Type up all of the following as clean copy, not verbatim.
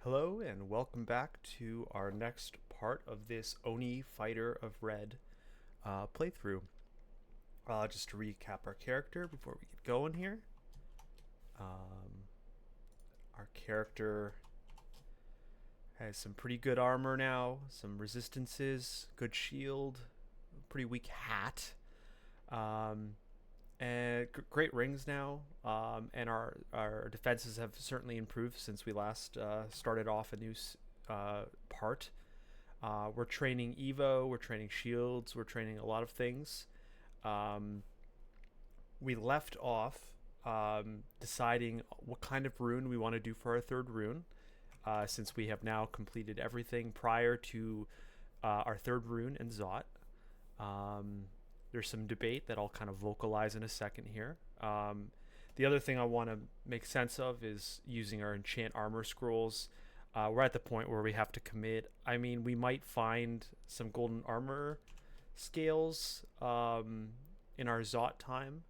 Hello and welcome back to our next part of this Oni Fighter of Red playthrough. Just to recap our character before we get going here. Our character has some pretty good armor now, some resistances, good shield, pretty weak hat, and great rings now. And our defenses have certainly improved since we last started off a new part. We're training Evo, we're training shields, we're training a lot of things. We left off deciding what kind of rune we want to do for our third rune, since we have now completed everything prior to our third rune and Zot. There's some debate that I'll kind of vocalize in a second here. The other thing I want to make sense of is using our enchant armor scrolls. We're at the point where we have to commit. I mean, we might find some golden armor scales in our Zot time.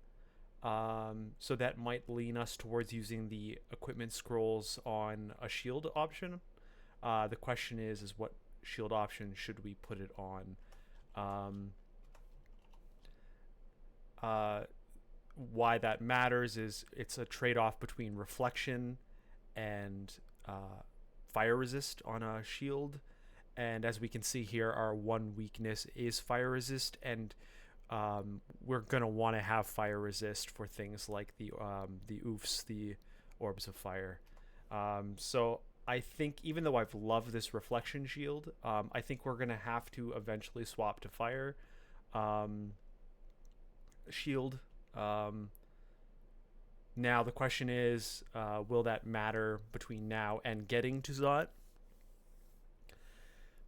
So that might lean us towards using the equipment scrolls on a shield option. The question is what shield option should we put it on? Why that matters is it's a trade-off between reflection and fire resist on a shield. And as we can see here, our one weakness is fire resist, and we're gonna want to have fire resist for things like the oofs, the orbs of fire. So I think even though I've loved this reflection shield, I think we're gonna have to eventually swap to fire shield. Now the question is, will that matter between now and getting to Zot?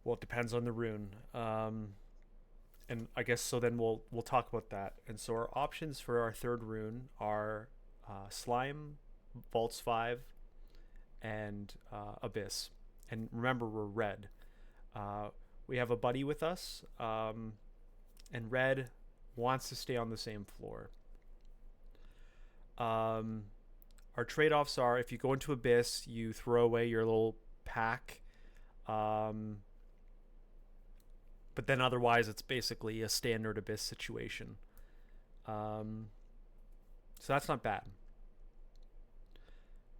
Well, it depends on the rune. And I guess so then we'll talk about that. And so our options for our third rune are Slime, Vaults 5, and Abyss. And remember, we're red. We have a buddy with us, and red wants to stay on the same floor. Our trade-offs are, if you go into Abyss, you throw away your little pack. But then otherwise it's basically a standard Abyss situation. So that's not bad.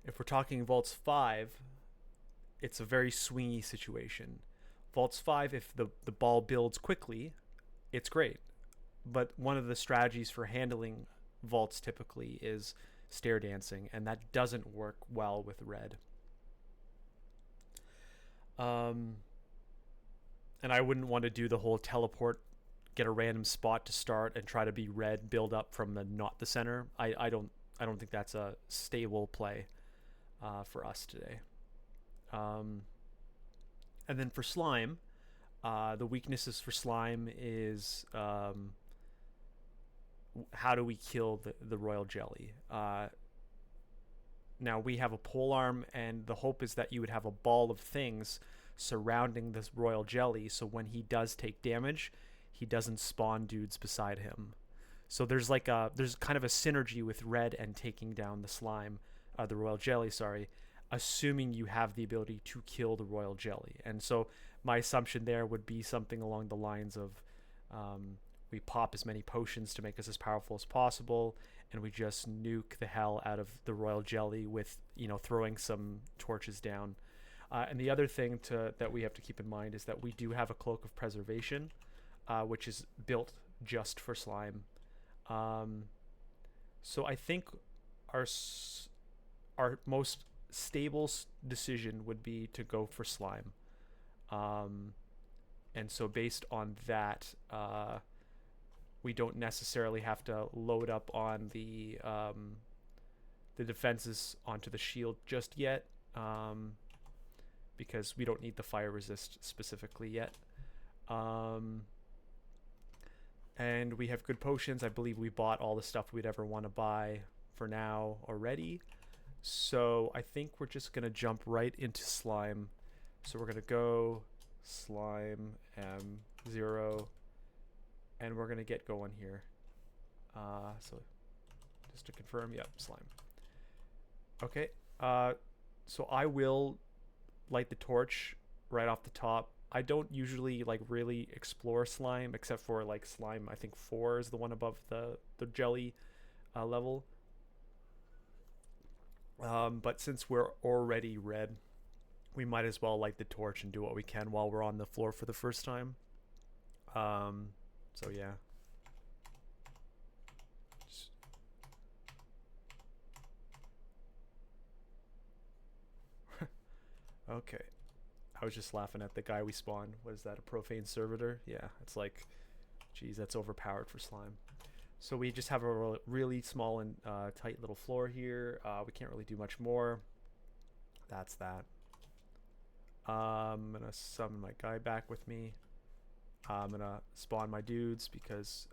If we're talking Vaults 5, it's a very swingy situation. Vaults 5, if the ball builds quickly, it's great. But one of the strategies for handling vaults typically is stair dancing, and that doesn't work well with red. And I wouldn't want to do the whole teleport, get a random spot to start and try to be red, build up from the not the center. I don't think that's a stable play for us today. And then for slime, the weaknesses for slime is how do we kill the royal jelly? Now we have a pole arm, and the hope is that you would have a ball of things surrounding this royal jelly, so when he does take damage, he doesn't spawn dudes beside him. So there's kind of a synergy with red and taking down the slime, the royal jelly, sorry, assuming you have the ability to kill the royal jelly. And so my assumption there would be something along the lines of we pop as many potions to make us as powerful as possible, and we just nuke the hell out of the royal jelly with, throwing some torches down. And the other thing that we have to keep in mind is that we do have a Cloak of Preservation, which is built just for slime. So I think our most stable decision would be to go for slime. And so based on that, we don't necessarily have to load up on the defenses onto the shield just yet, because we don't need the fire resist specifically yet. And we have good potions. I believe we bought all the stuff we'd ever want to buy for now already. So I think we're just going to jump right into slime. So we're going to go slime M0, and we're going to get going here. So just to confirm, yep, slime. Okay, so I will light the torch right off the top. I don't usually like really explore slime except for like slime. I think 4 is the one above the jelly level. But since we're already red, we might as well light the torch and do what we can while we're on the floor for the first time. So yeah. Okay. I was just laughing at the guy we spawned. What is that, a profane servitor? Yeah, it's like, geez, that's overpowered for slime. So we just have a really small and tight little floor here. We can't really do much more. That's that. I'm gonna summon my guy back with me. I'm gonna spawn my dudes because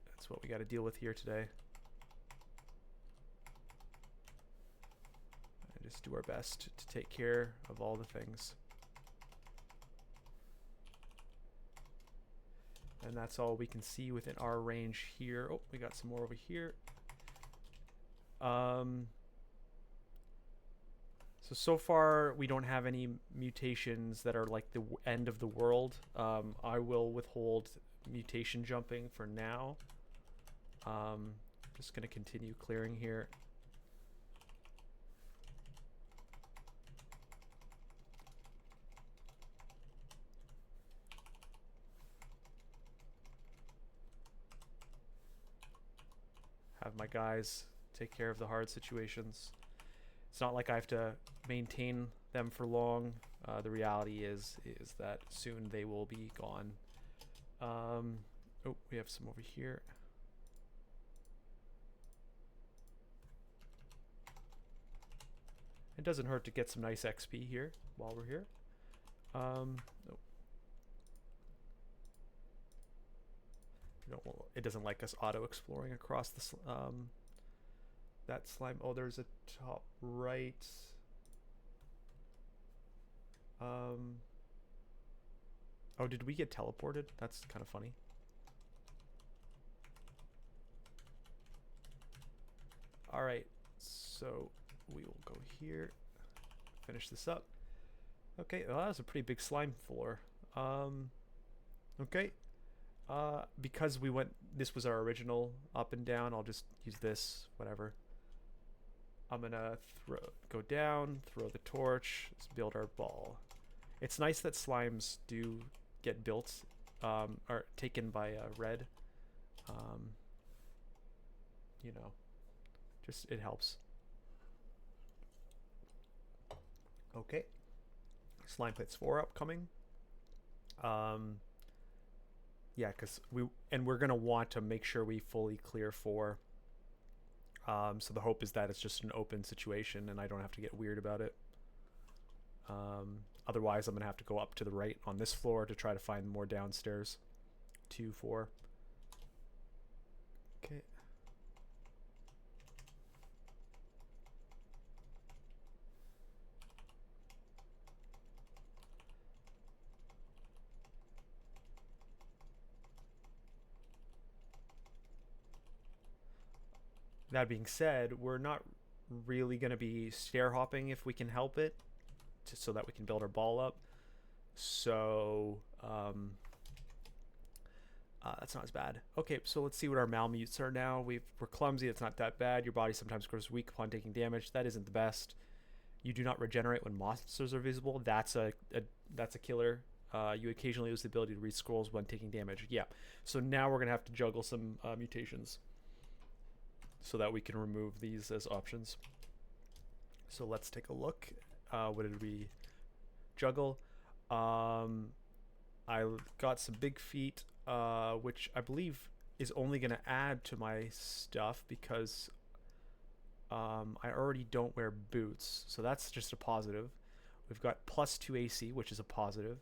that's what we got to deal with here today. And just do our best to take care of all the things. And that's all we can see within our range here. Oh, we got some more over here. So far we don't have any mutations that are like the end of the world. I will withhold mutation jumping for now. Just gonna continue clearing here. Have my guys take care of the hard situations. It's not like I have to maintain them for long. The reality is that soon they will be gone. Oh, we have some over here. It doesn't hurt to get some nice XP here while we're here. Oh. It doesn't like us auto exploring across the that slime. Oh, there's a top right. Oh, did we get teleported? That's kind of funny. All right, so we will go here, finish this up. Okay, well, that was a pretty big slime floor. Okay. Because we went, this was our original up and down, I'll just use this, whatever. I'm gonna go down, throw the torch, let's build our ball. It's nice that slimes do get built, or taken by Red. You know, just, it helps. Okay. Slime Pits 4 upcoming. Yeah, because we're gonna want to make sure we fully clear 4. So the hope is that it's just an open situation and I don't have to get weird about it. Otherwise, I'm gonna have to go up to the right on this floor to try to find more downstairs. 2, 4. Okay. That being said, we're not really going to be stair hopping if we can help it, so that we can build our ball up. So that's not as bad. Okay, so let's see what our malmutes are now. We're clumsy. It's not that bad. Your body sometimes grows weak upon taking damage. That isn't the best. You do not regenerate when monsters are visible. That's a killer. You occasionally lose the ability to read scrolls when taking damage. Yeah. So now we're gonna have to juggle some mutations, so that we can remove these as options. So let's take a look. What did we juggle? I got some big feet, which I believe is only going to add to my stuff because I already don't wear boots. So that's just a positive. We've got +2 AC, which is a positive.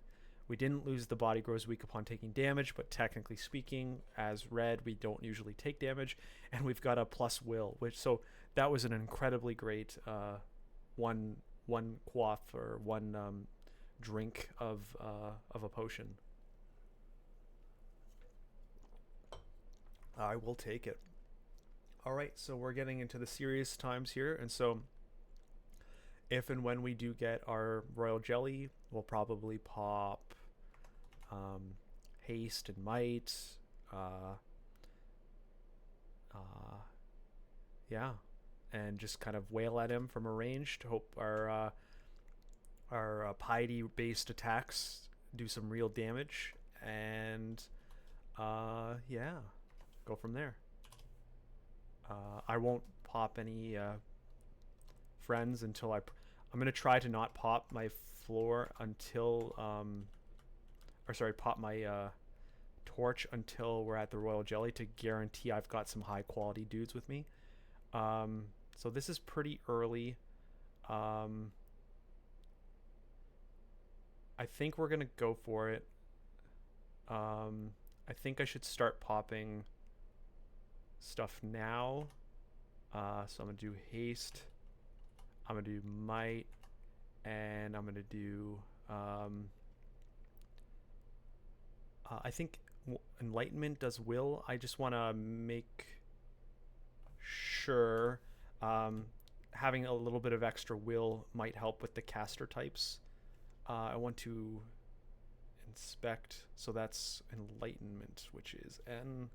We didn't lose the body grows weak upon taking damage, but technically speaking, as Red, we don't usually take damage. And we've got a + will, so that was an incredibly great one quaff or one drink of a potion. I will take it. All right, so we're getting into the serious times here, and so if and when we do get our royal jelly, we'll probably pop haste and might. Uh, yeah, and just kind of wail at him from a range to hope our piety based attacks do some real damage, and yeah, go from there. I won't pop any friends until I'm gonna try to not pop my floor until or sorry, pop my torch until we're at the royal jelly to guarantee I've got some high quality dudes with me. So this is pretty early. I think we're gonna go for it. I think I should start popping stuff now. So I'm gonna do haste. I'm gonna do might, and I'm gonna do. I think enlightenment does will. I just want to make sure having a little bit of extra will might help with the caster types. I want to inspect, so that's enlightenment, which is N.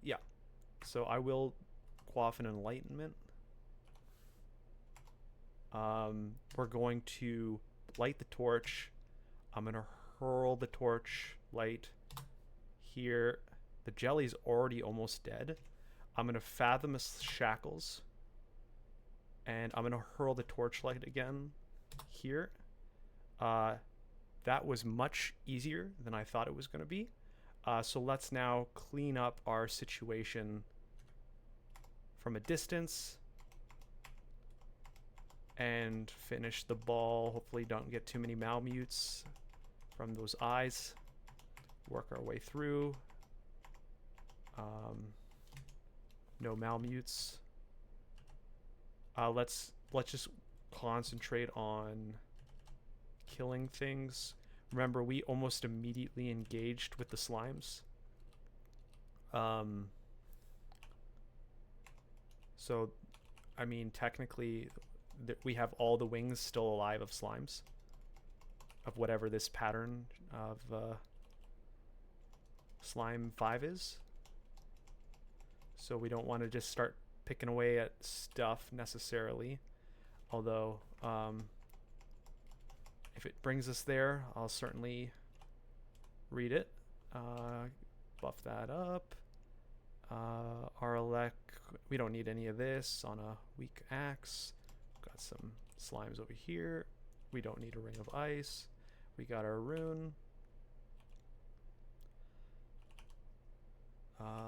Yeah, so I will quaff an enlightenment. We're going to light the torch. I'm going to hurl the torch light here. The jelly's already almost dead. I'm going to fathomless shackles. And I'm going to hurl the torchlight again here. That was much easier than I thought it was going to be. So let's now clean up our situation from a distance and finish the ball. Hopefully don't get too many malmutes from those eyes. Work our way through. No malmutes. Let's just concentrate on killing things. Remember, we almost immediately engaged with the slimes. So, I mean, technically, we have all the wings still alive of slimes. Of whatever this pattern of slime 5 is. So we don't want to just start picking away at stuff necessarily. Although, if it brings us there, I'll certainly read it. Buff that up. Aralek, we don't need any of this on a weak axe. Got some slimes over here. We don't need a ring of ice. We got our rune.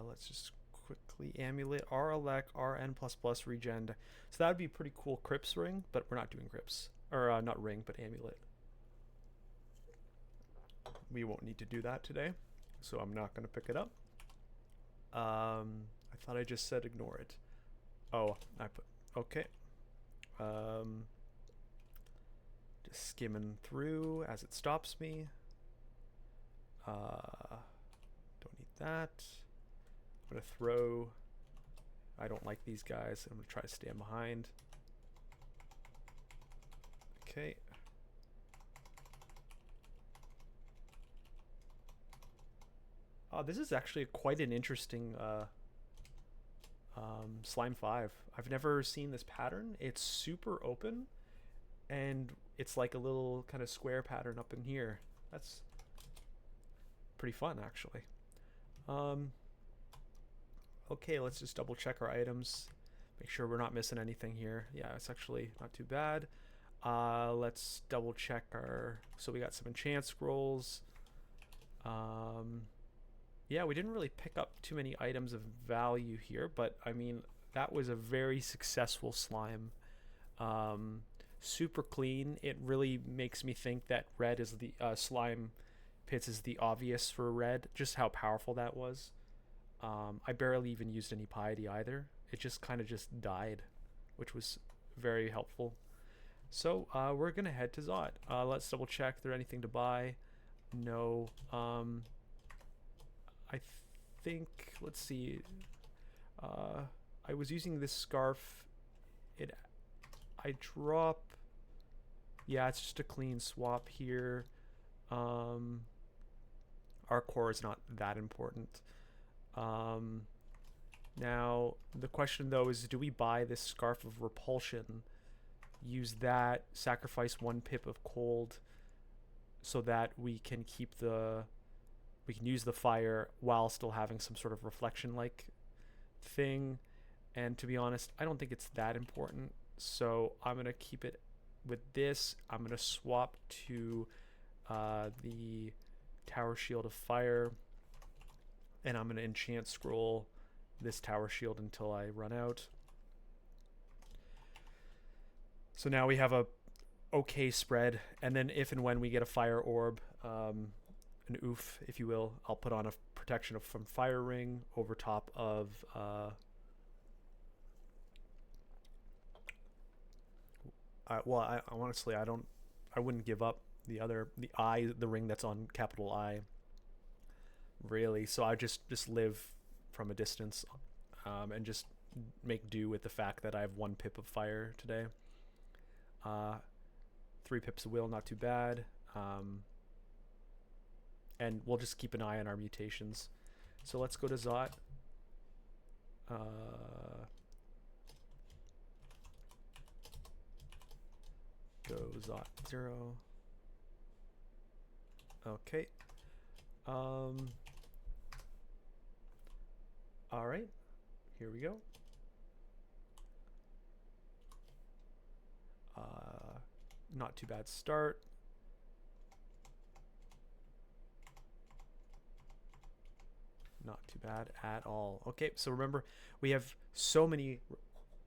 Let's just quickly amulet Aralek RN++ regen. So that would be a pretty cool crypts ring, but we're not doing crypts. Or not ring, but amulet. We won't need to do that today, so I'm not going to pick it up. I thought I just said ignore it. Oh, I put okay. Just skimming through as it stops me. Don't need that. I'm gonna throw. I don't like these guys. I'm gonna try to stand behind. Okay. This is actually quite an interesting slime 5. I've never seen this pattern. It's super open, and it's like a little kind of square pattern up in here. That's pretty fun, actually. Okay, let's just double check our items, make sure we're not missing anything here. Yeah, it's actually not too bad. Let's double check our. So we got some enchant scrolls. Yeah, we didn't really pick up too many items of value here, but I mean, that was a very successful slime. Super clean. It really makes me think that red is the slime pits is the obvious for red, just how powerful that was. I barely even used any piety either. It just kind of just died, which was very helpful. So we're going to head to Zot. Let's double check if there's anything to buy. No. I think, let's see, I was using this scarf. I drop, yeah, it's just a clean swap here. Our core is not that important. Now, the question though is, do we buy this Scarf of Repulsion, use that, sacrifice 1 pip of cold, so that we can keep we can use the fire while still having some sort of reflection-like thing. And to be honest, I don't think it's that important. So I'm going to keep it with this. I'm going to swap to the Tower Shield of Fire. And I'm going to enchant scroll this Tower Shield until I run out. So now we have a okay spread. And then if and when we get a Fire Orb, an oof, if you will, I'll put on a protection from Fire Ring over top of I honestly, I wouldn't give up the ring that's on capital I, really. So I just live from a distance, and just make do with the fact that I have 1 pip of fire today. 3 pips of will, not too bad. And we'll just keep an eye on our mutations. So let's go to Zot. Go Zot 0. Okay. All right. Here we go. Not too bad start. Not too bad at all. Okay, so remember, we have so many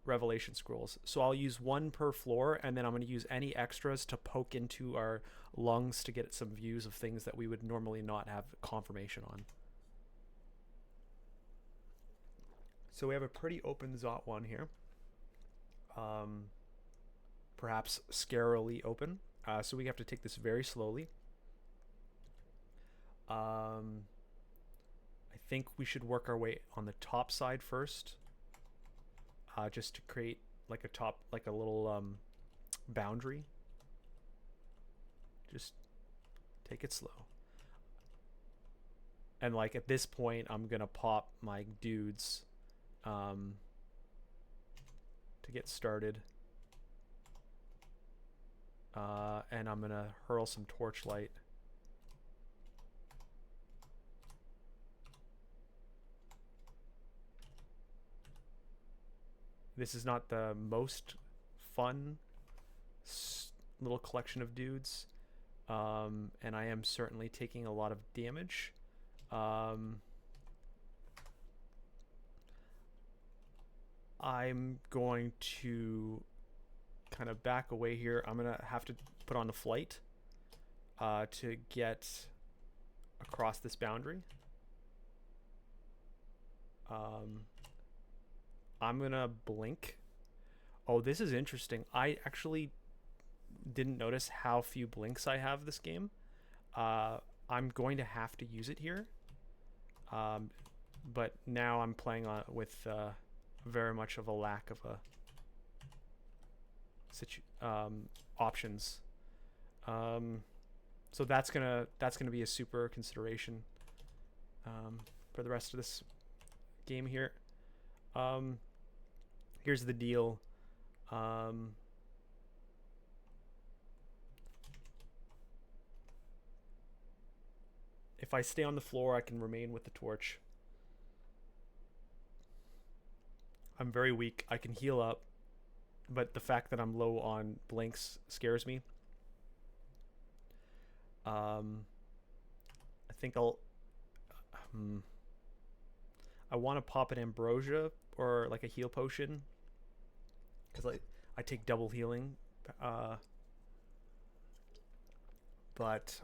revelation scrolls. So I'll use 1 per floor, and then I'm going to use any extras to poke into our lungs to get some views of things that we would normally not have confirmation on. So we have a pretty open Zot 1 here. Perhaps scarily open. So we have to take this very slowly. I think we should work our way on the top side first, just to create like a little boundary. Just take it slow. And like at this point, I'm gonna pop my dudes to get started, and I'm gonna hurl some torchlight. This is not the most fun little collection of dudes, and I am certainly taking a lot of damage. I'm going to kind of back away here. I'm going to have to put on a flight to get across this boundary. I'm gonna blink. Oh, this is interesting. I actually didn't notice how few blinks I have this game. I'm going to have to use it here. But now I'm playing on with very much of a lack of options. So that's gonna be a super consideration for the rest of this game here. Here's the deal. If I stay on the floor, I can remain with the torch. I'm very weak. I can heal up, but the fact that I'm low on blinks scares me. I think I want to pop an ambrosia or like a heal potion, because I take double healing, but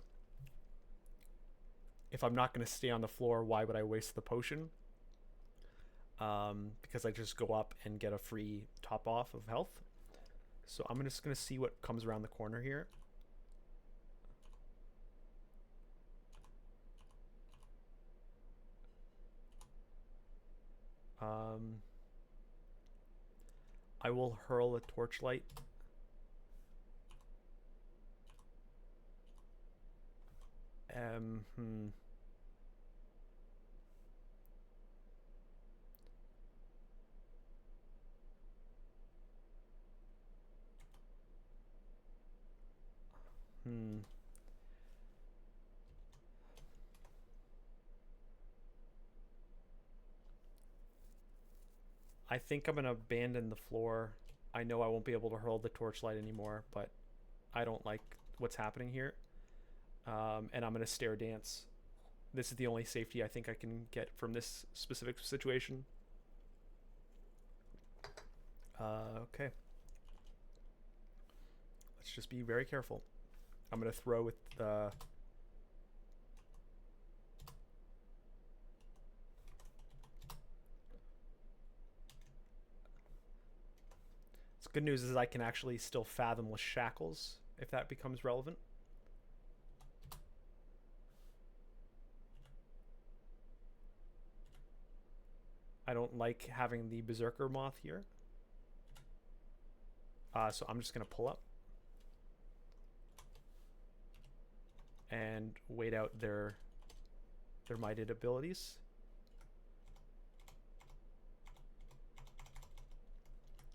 if I'm not going to stay on the floor, why would I waste the potion? Because I just go up and get a free top off of health. So I'm just going to see what comes around the corner here. Um, I will hurl a torchlight. Hmm. Hmm. I think I'm gonna abandon the floor. I know I won't be able to hurl the torchlight anymore, but I don't like what's happening here. And I'm gonna stare dance. This is the only safety I think I can get from this specific situation. Okay. Let's just be very careful. I'm gonna throw with the. It's good news is I can actually still fathomless shackles if that becomes relevant. I don't like having the berserker moth here. So I'm just gonna pull up and wait out their mighted abilities.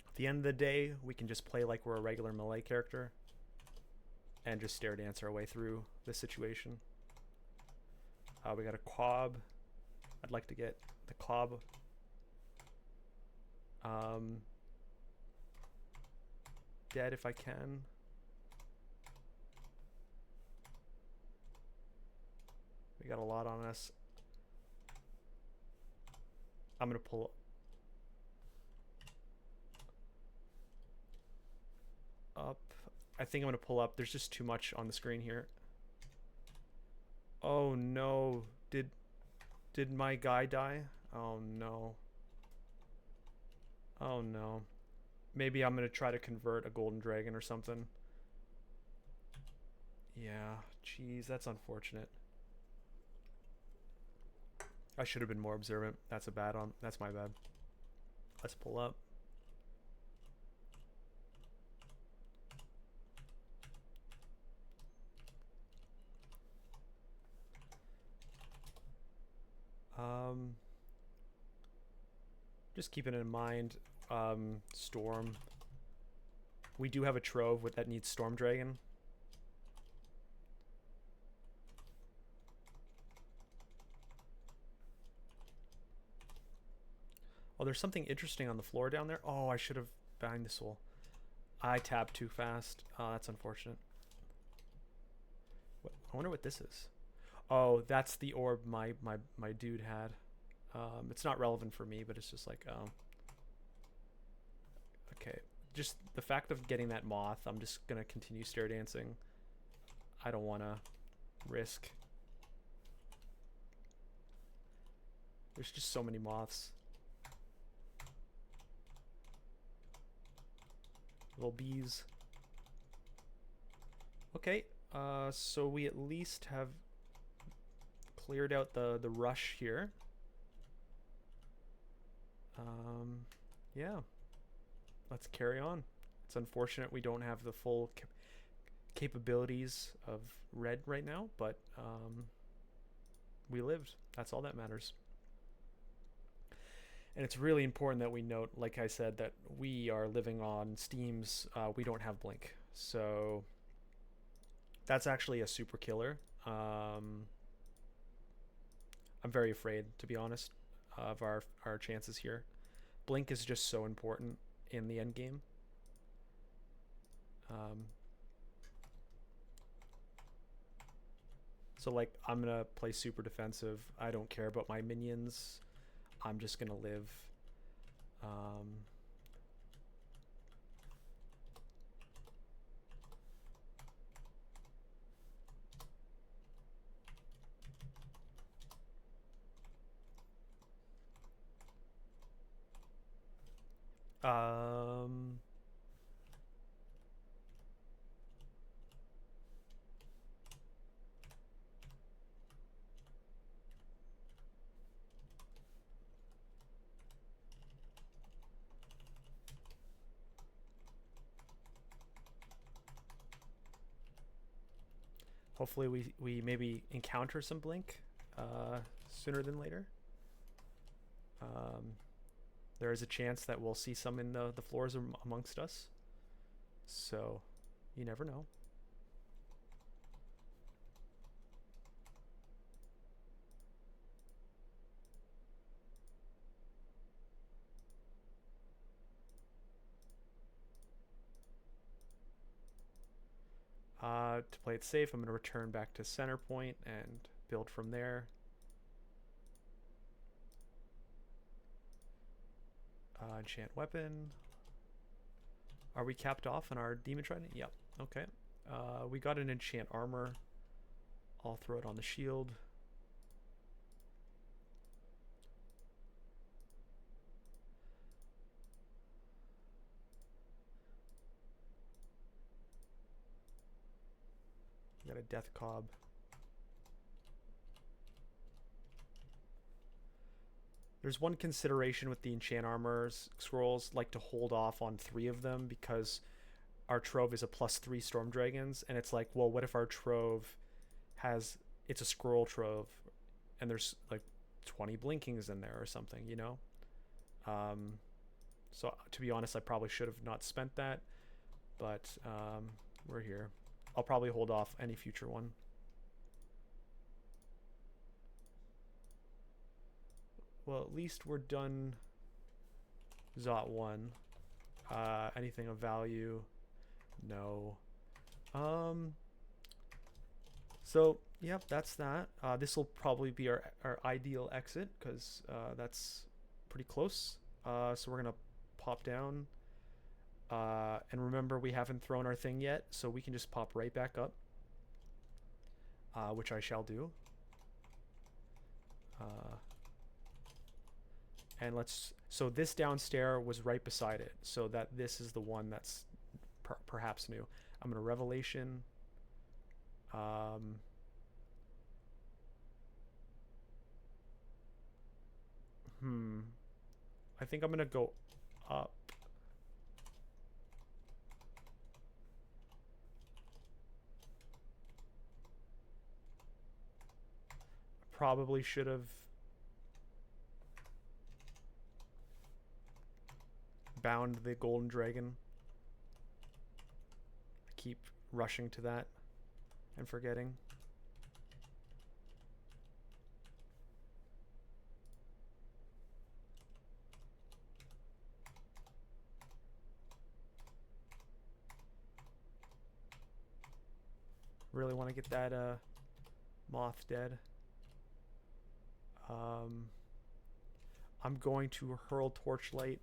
At the end of the day, we can just play like we're a regular melee character and just stare dance our way through the situation. We got a quab. I'd like to get the quab. Dead if I can. We got a lot on us. I'm gonna pull up. I think I'm gonna pull up. There's just too much on the screen here. Oh no. Did my guy die? Oh no. Oh no. Maybe I'm gonna try to convert a golden dragon or something. Yeah, jeez, that's unfortunate. I should have been more observant. That's my bad. Let's pull up. Just keeping it in mind, Storm. We do have a Trove that needs Storm Dragon. Oh, there's something interesting on the floor down there. Oh, I should have bind the soul. I tapped too fast. Oh, that's unfortunate. I wonder what this is. Oh, that's the orb my dude had. It's not relevant for me, but it's just like, oh. Okay. Just the fact of getting that moth, I'm just going to continue stare dancing. I don't want to risk. There's just so many moths. Little bees. Okay, so we at least have cleared out the rush here. Yeah, let's carry on. It's unfortunate we don't have the full capabilities of Red right now, but we lived. That's all that matters. And it's really important that we note, like I said, that we are living on Steam's, we don't have Blink. So that's actually a super killer. I'm very afraid, to be honest, of our chances here. Blink is just so important in the end game. So like, I'm gonna play super defensive. I don't care about my minions. I'm just gonna live. Um, Hopefully we maybe encounter some blink sooner than later. There is a chance that we'll see some in the floors amongst us. So you never know. To play it safe, I'm going to return back to center point and build from there. Enchant weapon. Are we capped off on our demon trident? Yep. Okay. We got an enchant armor. I'll throw it on the shield. We got a death cob. There's one consideration with the enchant armor scrolls, like to hold off on 3 of them because our trove is a +3 storm dragons, and it's like, well, what if our trove has, it's a scroll trove and there's like 20 blinkings in there or something, you know? So to be honest, I probably should have not spent that, but we're here. I'll probably hold off any future one. Well, at least we're done Zot 1. Anything of value? No. So, yep, that's that. This will probably be our ideal exit because that's pretty close. So we're going to pop down. And remember, we haven't thrown our thing yet, so we can just pop right back up, which I shall do. And so this downstairs was right beside it, so that this is the one that's perhaps new. I'm going to Revelation. I think I'm going to go up. Probably should have bound the golden dragon. I keep rushing to that and forgetting. Really want to get that moth dead. I'm going to hurl torchlight.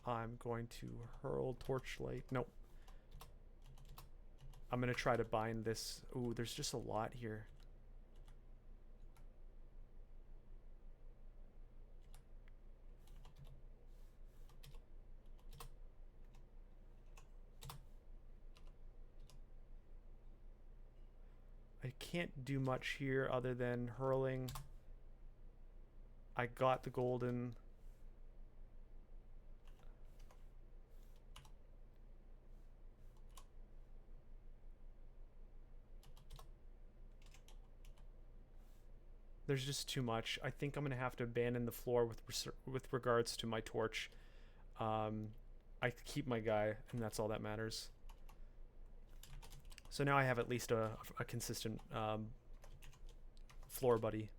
I'm going to hurl torchlight. Nope. I'm going to try to bind this. Ooh, there's just a lot here. I can't do much here other than hurling. I got the golden. There's just too much. I think I'm going to have to abandon the floor with regards to my torch. I keep my guy, and that's all that matters. So now I have at least a consistent floor buddy.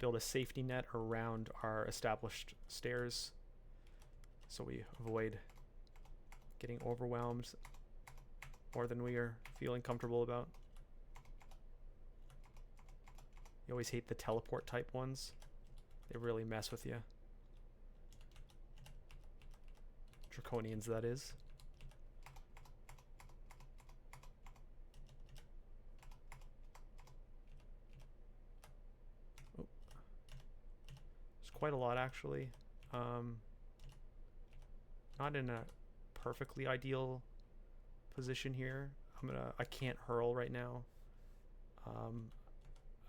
Build a safety net around our established stairs so we avoid getting overwhelmed more than we are feeling comfortable about. You always hate the teleport type ones. They really mess with you. Draconians, that is. quite a lot actually. Not in a perfectly ideal position here. I can't hurl right now. I'm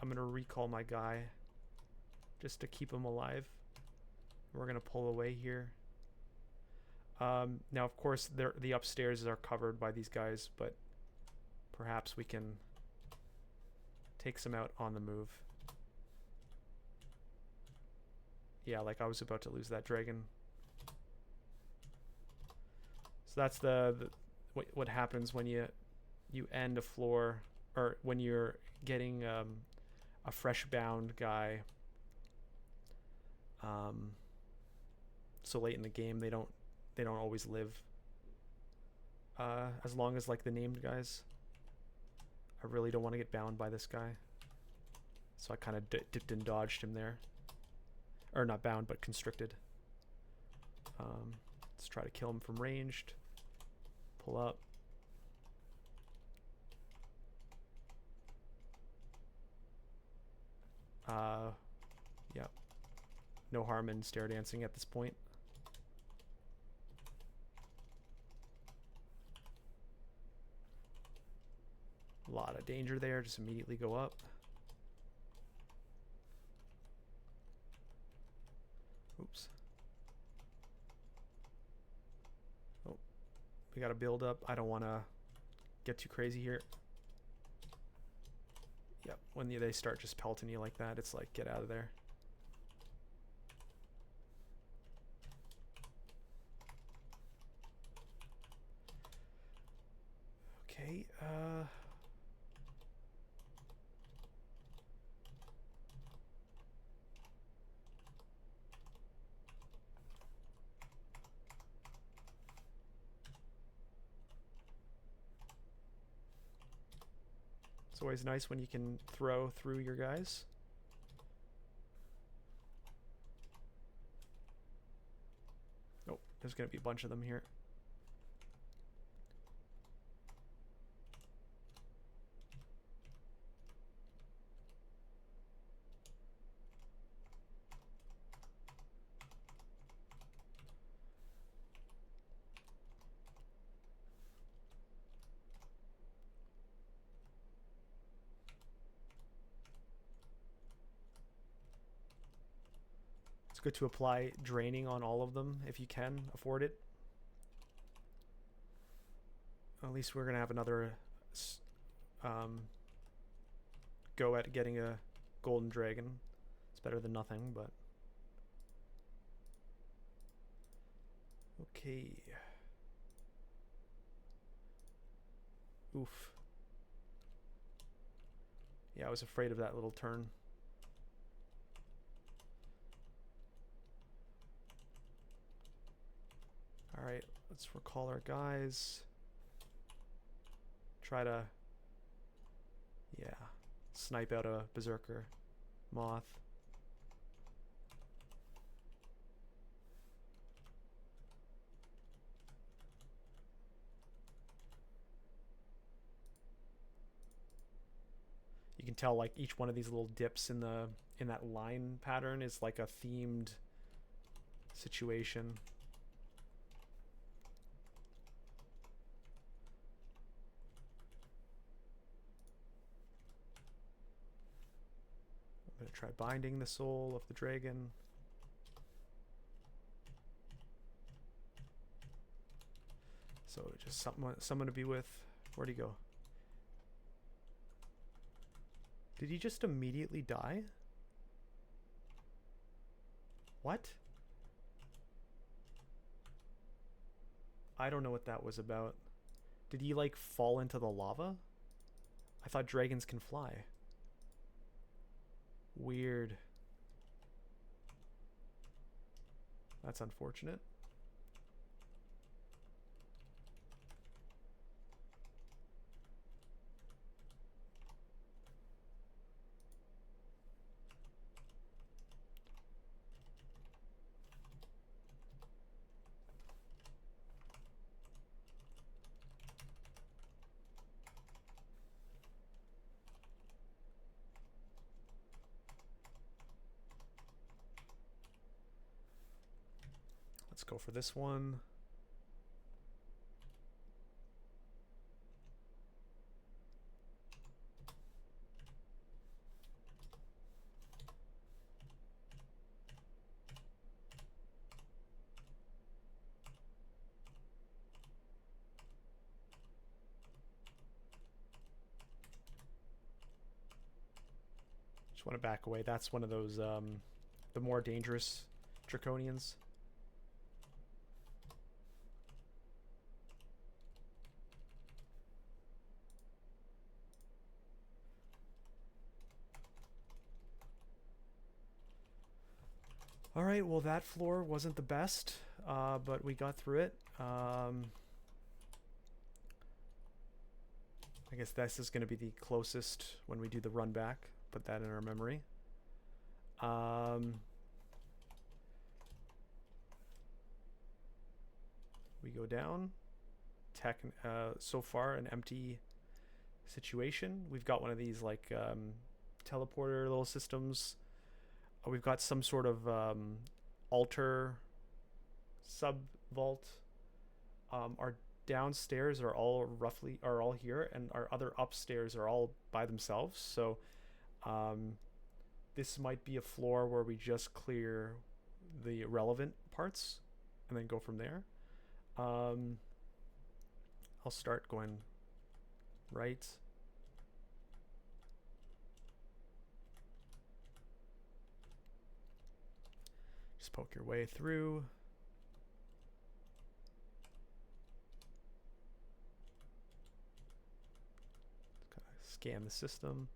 gonna recall my guy just to keep him alive. We're gonna pull away here. Now of course the upstairs are covered by these guys, but perhaps we can take some out on the move. Yeah, like I was about to lose that dragon. So that's what happens when you end a floor, or when you're getting a fresh bound guy so late in the game. They don't always live as long as like the named guys. I really don't want to get bound by this guy, so I kind of dipped and dodged him there, or not bound but constricted. Let's try to kill him from ranged. Pull up. Yeah. No harm in stair dancing at this point. A lot of danger there. Just immediately go up. Oops. Oh, we got to build up. I don't want to get too crazy here. Yep, when they start just pelting you like that, it's like, get out of there. Okay, it's always nice when you can throw through your guys. Oh, there's going to be a bunch of them here. Good to apply draining on all of them if you can afford it. At least we're gonna have another go at getting a golden dragon. It's better than nothing, but okay. Oof. Yeah, I was afraid of that little turn. All right, let's recall our guys. Try to, yeah, snipe out a berserker moth. You can tell like each one of these little dips in that line pattern is like a themed situation. I'm gonna try binding the soul of the dragon. So just someone to be with. Where'd he go? Did he just immediately die? What? I don't know what that was about. Did he like fall into the lava? I thought dragons can fly. Weird. That's unfortunate. Let's go for this one. Just want to back away. That's one of those the more dangerous draconians. All right, well, that floor wasn't the best, but we got through it. I guess this is going to be the closest when we do the run back. Put that in our memory. We go down. So far, an empty situation. We've got one of these like teleporter little systems. We've got some sort of altar sub vault. Our downstairs are all here, and our other upstairs are all by themselves. So this might be a floor where we just clear the relevant parts and then go from there. I'll start going right. Just poke your way through. Kind of scan the system.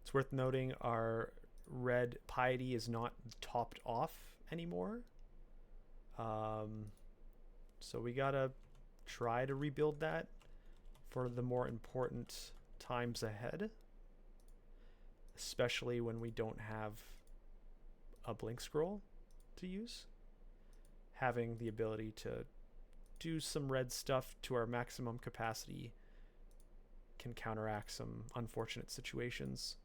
It's worth noting our red piety is not topped off anymore. So we gotta try to rebuild that for the more important times ahead, especially when we don't have a blink scroll to use. Having the ability to do some red stuff to our maximum capacity can counteract some unfortunate situations.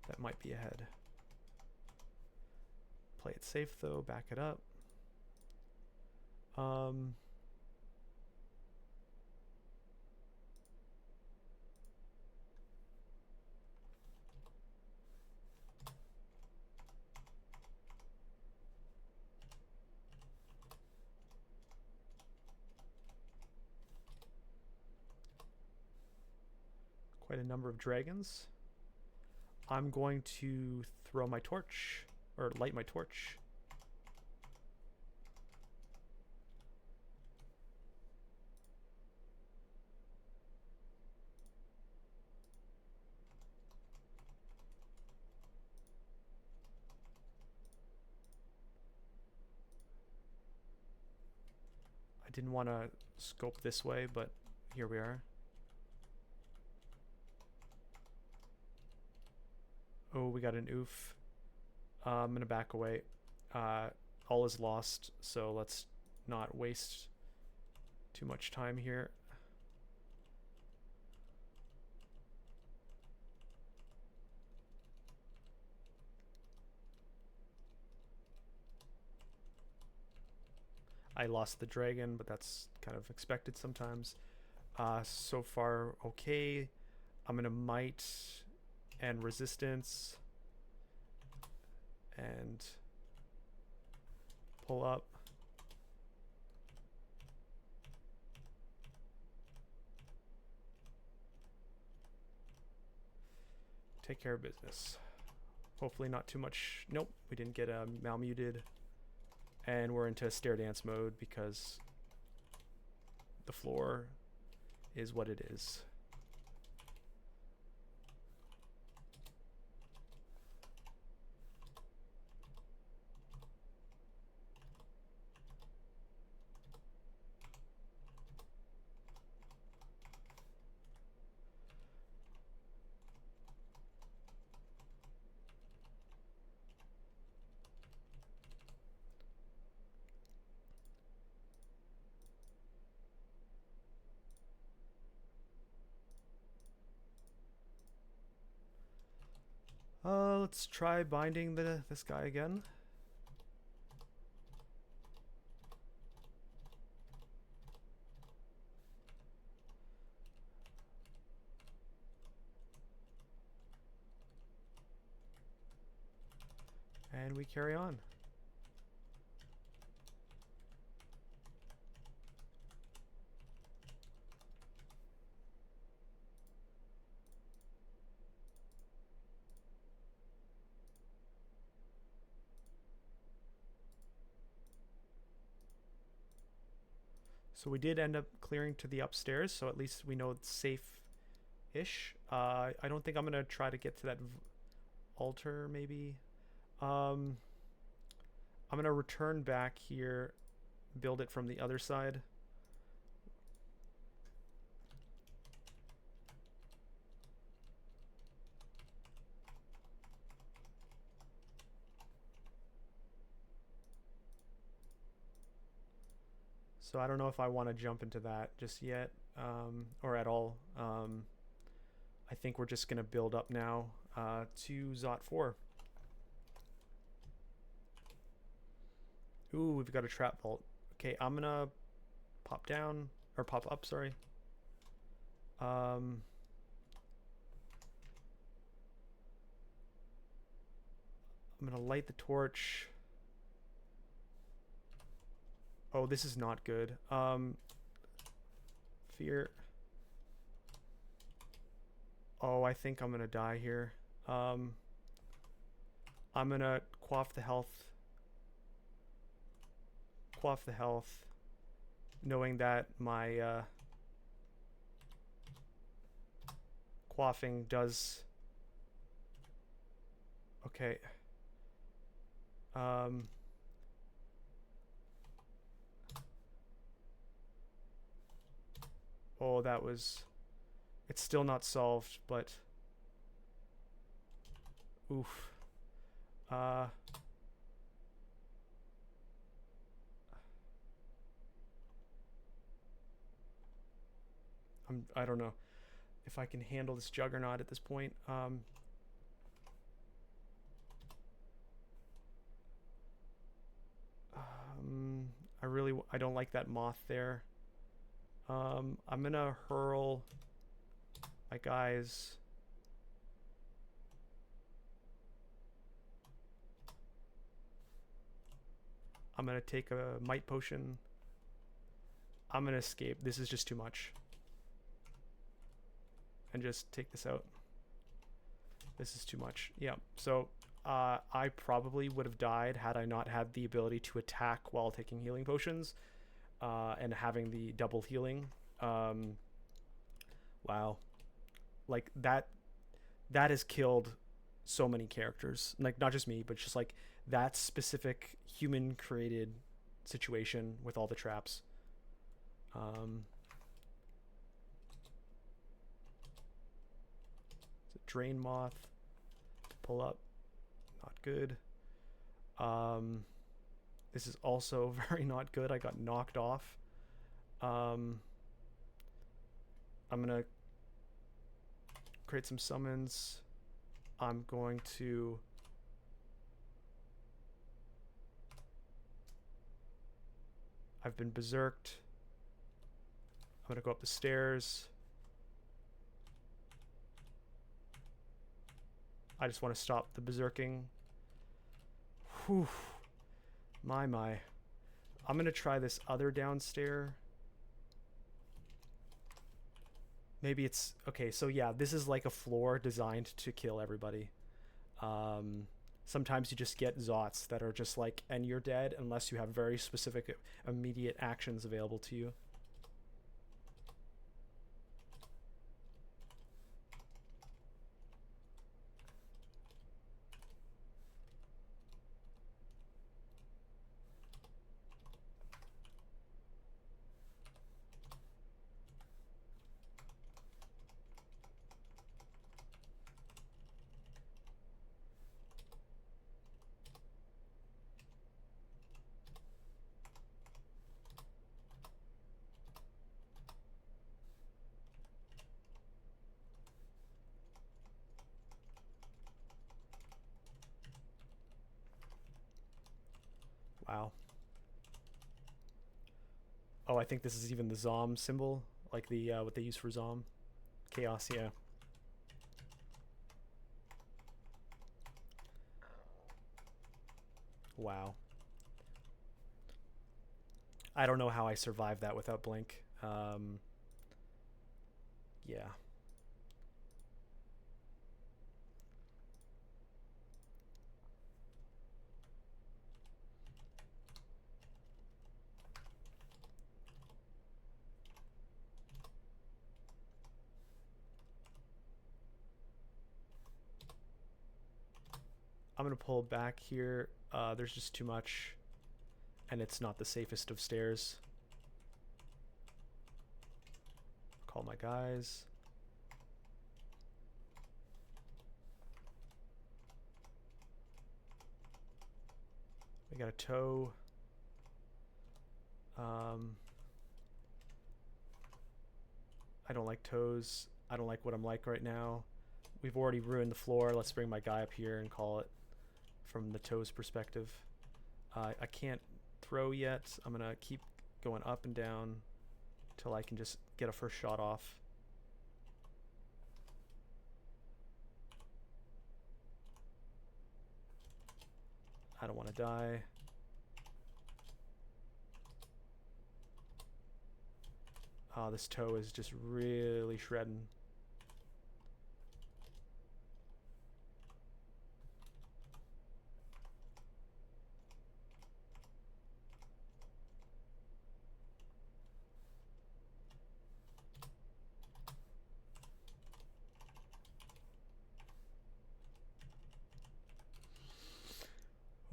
That might be ahead. Play it safe though, back it up. Quite a number of dragons. I'm going to throw my torch, or light my torch. I didn't want to scope this way, but here we are. Oh, we got an oof. I'm going to back away. All is lost, so let's not waste too much time here. I lost the dragon, but that's kind of expected sometimes. So far, okay. I'm going to might and resistance and pull up. Take care of business. Hopefully not too much. Nope, we didn't get malmuted. And we're into stair dance mode because the floor is what it is. let's try binding this guy again. And we carry on. So we did end up clearing to the upstairs, so at least we know it's safe-ish. I don't think I'm going to try to get to that altar, maybe. I'm going to return back here, build it from the other side. So I don't know if I want to jump into that just yet, or at all. I think we're just going to build up now to Zot 4. Ooh, we've got a trap vault. Okay, I'm going to pop down, or pop up, sorry. I'm going to light the torch. Oh, this is not good. Fear. Oh, I think I'm gonna die here. I'm gonna quaff the health, knowing that my quaffing does. Okay. Oh, that was... It's still not solved, but... Oof. I don't know if I can handle this juggernaut at this point. I don't like that moth there. I'm gonna hurl my guys. I'm gonna take a might potion. I'm gonna escape. This is just too much. And just take this out. This is too much. Yeah, so I probably would have died had I not had the ability to attack while taking healing potions. And having the double healing. Wow. Like that has killed so many characters. Like not just me, but just like that specific human created situation with all the traps. It's a drain moth. Pull up. Not good. This is also very not good. I got knocked off. I'm going to create some summons. I'm going to... I've been berserked. I'm going to go up the stairs. I just want to stop the berserking. Whew. My. I'm going to try this other downstairs. Maybe it's... Okay, so yeah, this is like a floor designed to kill everybody. Sometimes you just get Zots that are just like, and you're dead unless you have very specific immediate actions available to you. Wow. Oh, I think this is even the Zom symbol, like the what they use for Zom. Chaos, yeah. Wow. I don't know how I survived that without Blink. Yeah. I'm going to pull back here. There's just too much, and it's not the safest of stairs. Call my guys. We got a tow. I don't like tows. I don't like what I'm like right now. We've already ruined the floor. Let's bring my guy up here and call it from the toes perspective. I can't throw yet. I'm going to keep going up and down till I can just get a first shot off. I don't want to die. Oh, this toe is just really shredding.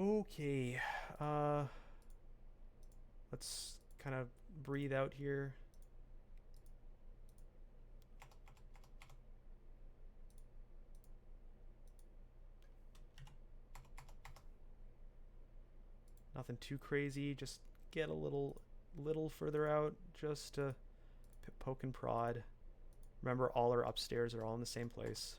Okay, let's kind of breathe out here. Nothing too crazy, just get a little further out, just to poke and prod. Remember, all our upstairs are all in the same place.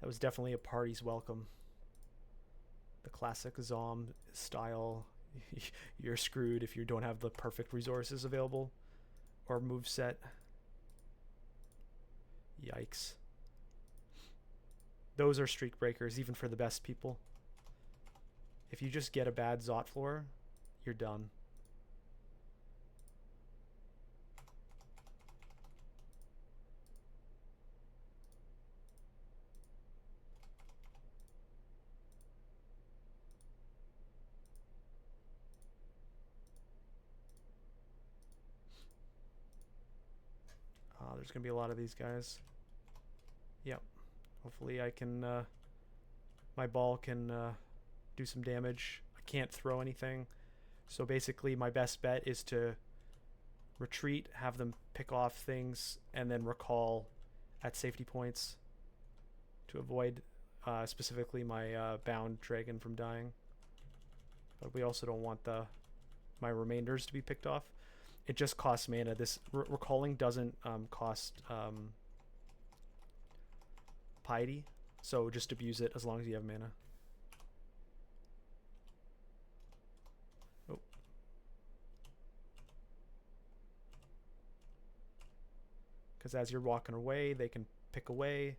That was definitely a party's welcome. The classic Zom style. You're screwed if you don't have the perfect resources available or move set. Yikes. Those are streak breakers, even for the best people. If you just get a bad Zot floor, you're done. There's going to be a lot of these guys. Yep. Hopefully I can, my ball can do some damage. I can't throw anything. So basically my best bet is to retreat, have them pick off things, and then recall at safety points to avoid specifically my bound dragon from dying. But we also don't want my remainders to be picked off. It just costs mana. This recalling doesn't cost piety, so just abuse it as long as you have mana. Oh. Because as you're walking away, they can pick away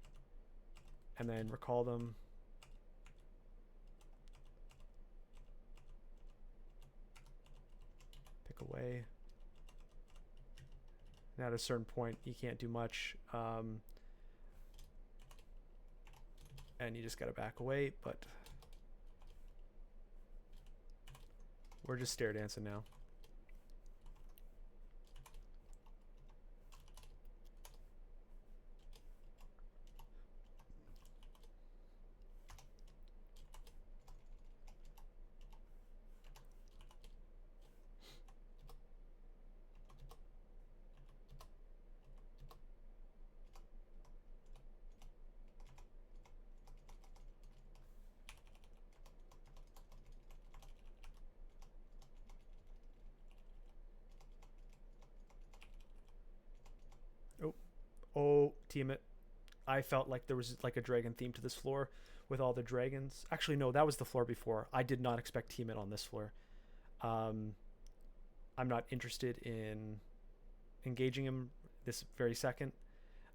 and then recall them. Pick away. And at a certain point, you can't do much. And you just gotta back away, but we're just stair dancing now. Tiamat. I felt like there was like a dragon theme to this floor with all the dragons. Actually, no, that was the floor before. I did not expect Tiamat on this floor. I'm not interested in engaging him this very second.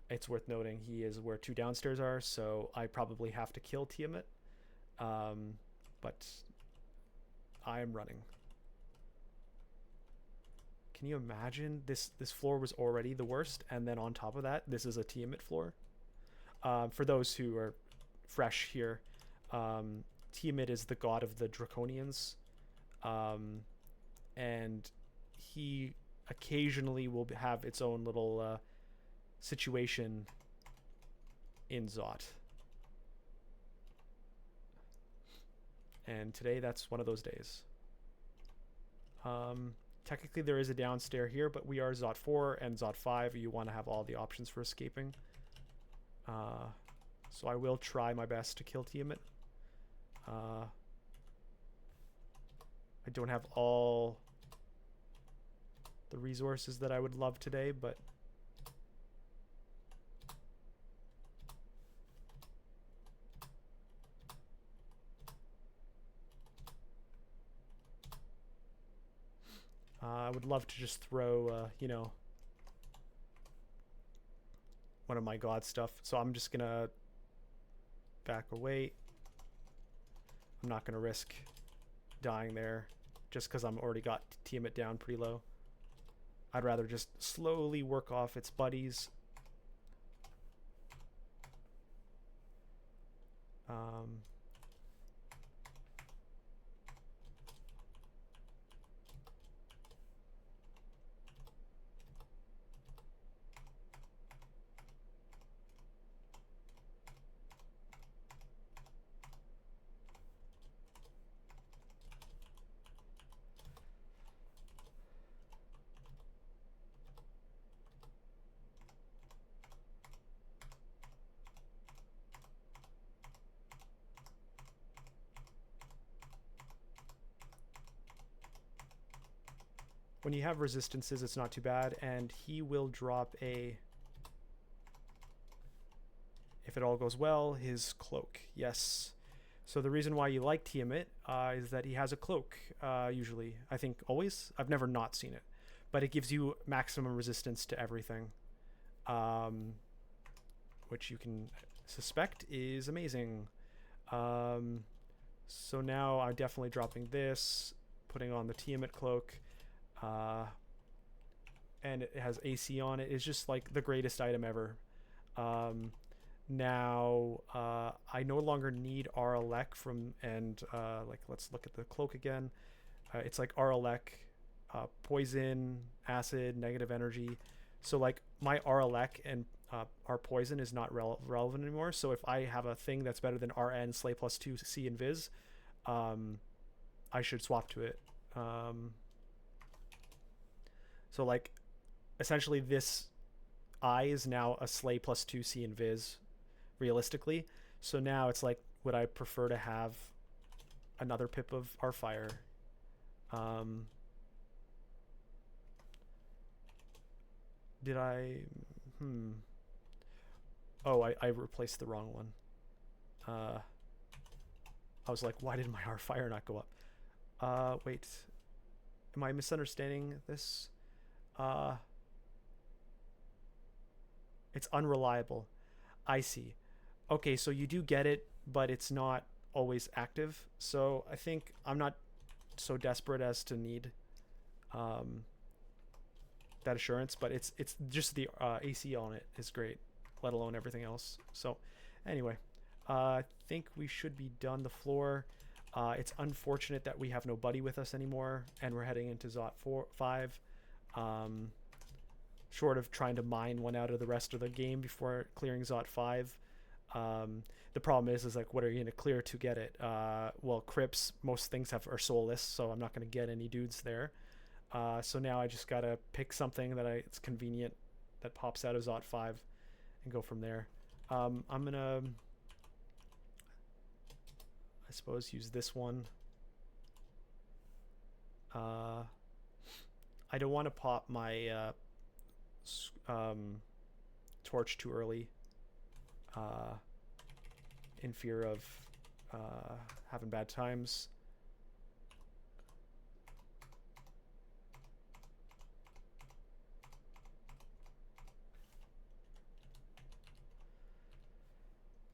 It's worth noting he is where 2 downstairs are, so I probably have to kill Tiamat. But I am running. Can you imagine this floor was already the worst, and then on top of that, this is a Tiamat floor? For those who are fresh here, Tiamat is the god of the Draconians, and he occasionally will have its own little situation in Zot. And today that's one of those days. Technically there is a downstair here, but we are Zot 4 and Zot 5. You want to have all the options for escaping. So I will try my best to kill Tiamat. I don't have all the resources that I would love today, but I would love to just throw, you know, one of my god stuff. So I'm just gonna back away. I'm not gonna risk dying there just because I'm already got Tiamat down pretty low. I'd rather just slowly work off its buddies. When you have resistances, it's not too bad, and he will drop a, if it all goes well, his cloak. Yes. So the reason why you like Tiamat is that he has a cloak, usually. I think always. I've never not seen it. But it gives you maximum resistance to everything, which you can suspect is amazing. So now I'm definitely dropping this, putting on the Tiamat cloak. And it has AC on it. It's just like the greatest item ever. Now I no longer need Aralek from, and like let's look at the cloak again. It's like Aralek, poison, acid, negative energy. So like my Aralek and our poison is not relevant anymore. So if I have a thing that's better than RN, Slay +2, C, and Viz, I should swap to it. So like essentially this I is now a Slay +2, C, and Viz realistically. So now it's like, would I prefer to have another pip of our fire? Did I oh, I replaced the wrong one. I was like, why did my R fire not go up? Wait, am I misunderstanding this? It's unreliable. I see. Okay, so you do get it, but it's not always active. So I think I'm not so desperate as to need that assurance, but it's just the AC on it is great, let alone everything else. So anyway, I think we should be done the floor. It's unfortunate that we have no buddy with us anymore, and we're heading into Zot 5. Short of trying to mine one out of the rest of the game before clearing Zot 5. The problem is like, what are you going to clear to get it? Well, crypts, most things are soulless, so I'm not going to get any dudes there. So now I just got to pick something that it's convenient that pops out of Zot 5 and go from there. I'm going to, I suppose, use this one. I don't want to pop my torch too early, in fear of having bad times.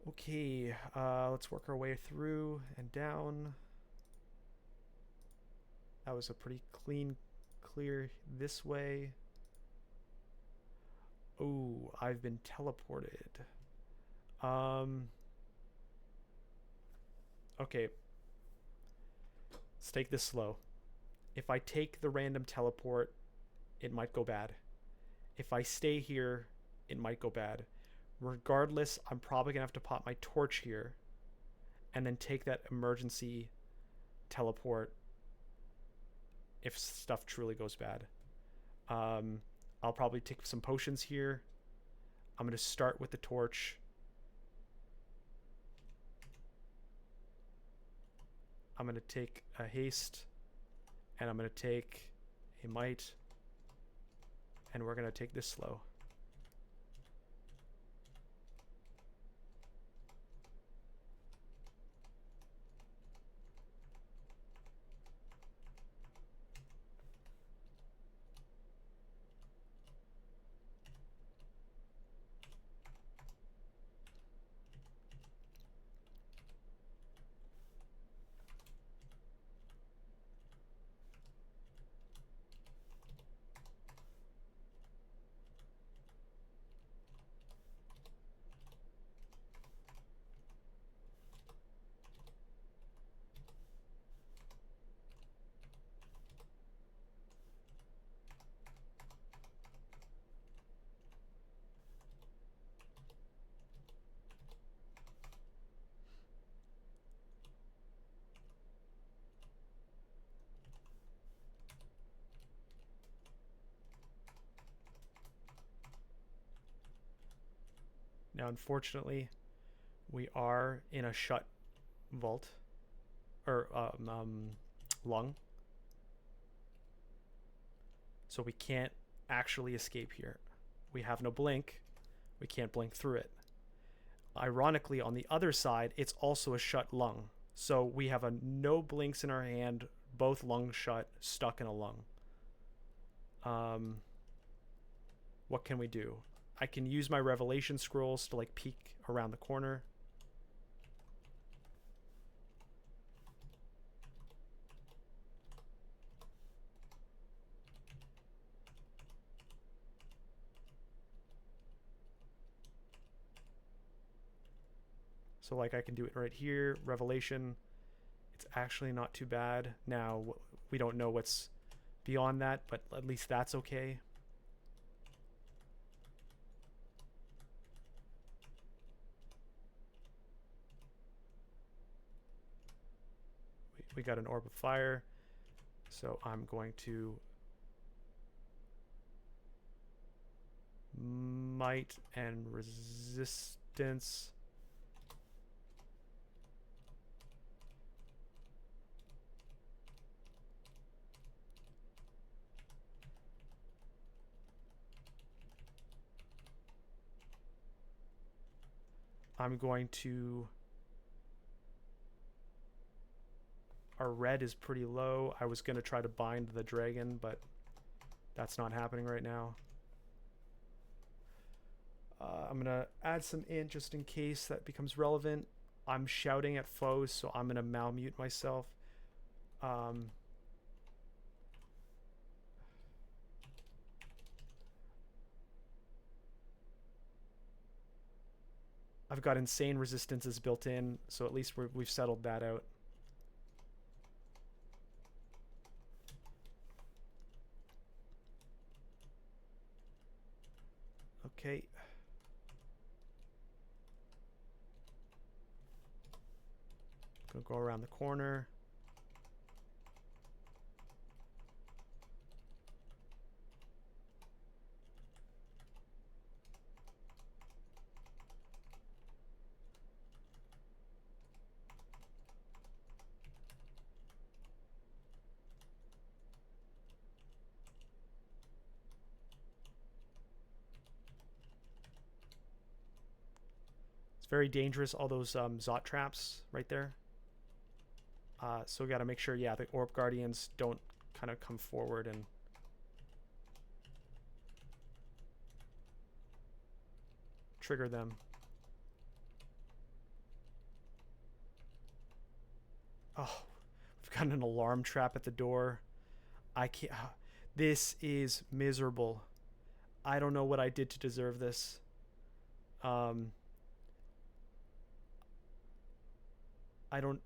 Okay, let's work our way through and down. That was a pretty clear this way. Oh, I've been teleported. Okay. Let's take this slow. If I take the random teleport, it might go bad. If I stay here, it might go bad. Regardless, I'm probably gonna have to pop my torch here and then take that emergency teleport if stuff truly goes bad. I'll probably take some potions here. I'm gonna start with the torch. I'm gonna take a haste, and I'm gonna take a might, and we're gonna take this slow. Now, unfortunately, we are in a shut vault, or lung, so we can't actually escape here. We have no blink. We can't blink through it. Ironically, on the other side, it's also a shut lung. So we have a no blinks in our hand, both lungs shut, stuck in a lung. What can we do? I can use my revelation scrolls to like peek around the corner. So like I can do it right here, revelation. It's actually not too bad. Now we don't know what's beyond that, but at least that's okay. We got an orb of fire, so I'm going to might and resistance. I'm going to... Our red is pretty low. I was going to try to bind the dragon, but that's not happening right now. I'm going to add some int just in case that becomes relevant. I'm shouting at foes, so I'm going to malmute myself. I've got insane resistances built in, so at least we've settled that out. Okay. Gonna go around the corner. very dangerous, all those Zot traps right there. So we got to make sure, yeah, the Orb Guardians don't kind of come forward and trigger them. Oh, we've got an alarm trap at the door. I can't. This is miserable. I don't know what I did to deserve this. I don't.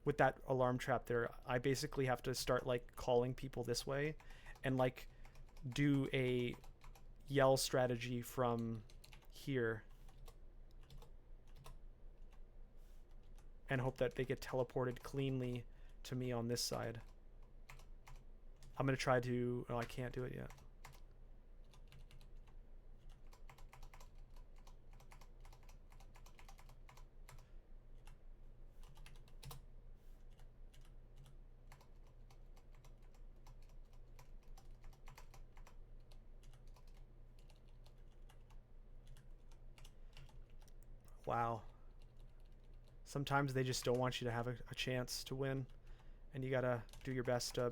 With that alarm trap there, I basically have to start like calling people this way and like do a yell strategy from here and hope that they get teleported cleanly to me on this side. I'm going to try to... Oh, I can't do it yet. Wow. Sometimes they just don't want you to have a chance to win, and you gotta do your best to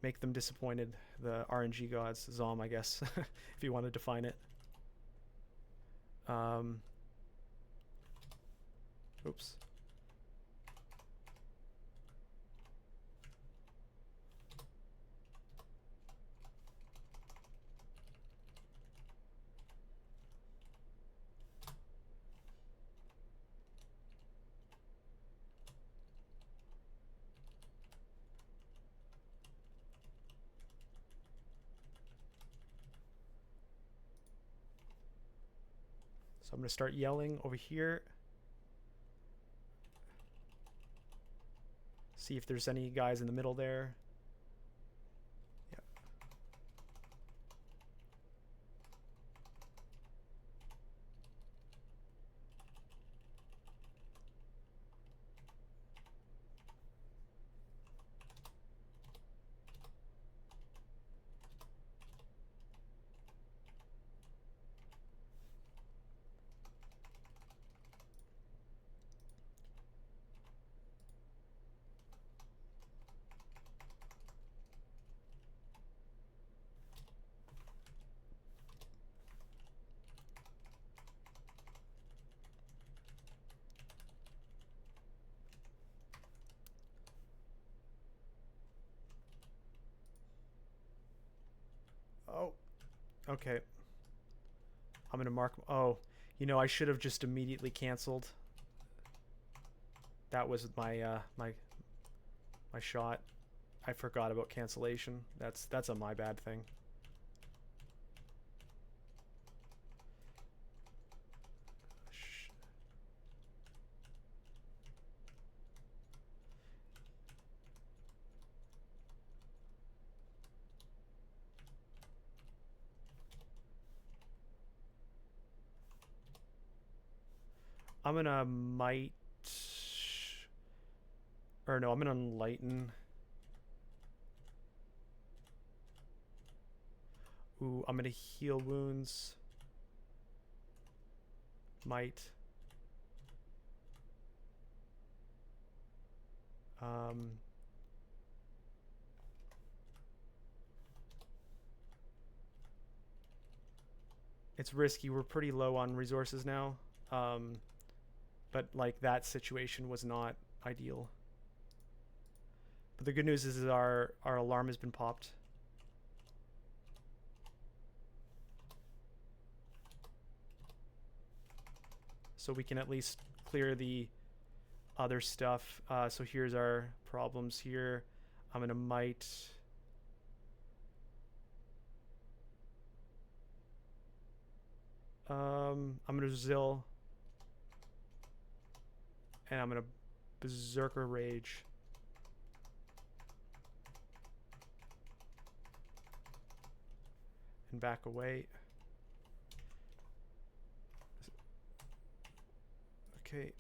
make them disappointed. The RNG gods, Zom, I guess, if you want to define it. Oops. So I'm going to start yelling over here. See if there's any guys in the middle there. Yeah. Oh, okay. I'm going to mark... Oh, you know, I should have just immediately canceled. That was my my shot. I forgot about cancellation. That's a my bad thing. I'm gonna might, or no, I'm gonna enlighten. Ooh, I'm gonna heal wounds. Might. It's risky. We're pretty low on resources now. But like that situation was not ideal. But the good news is our alarm has been popped. So we can at least clear the other stuff. So here's our problems here. I'm gonna might. I'm gonna Zill. And I'm gonna Berserker Rage. And back away. Okay.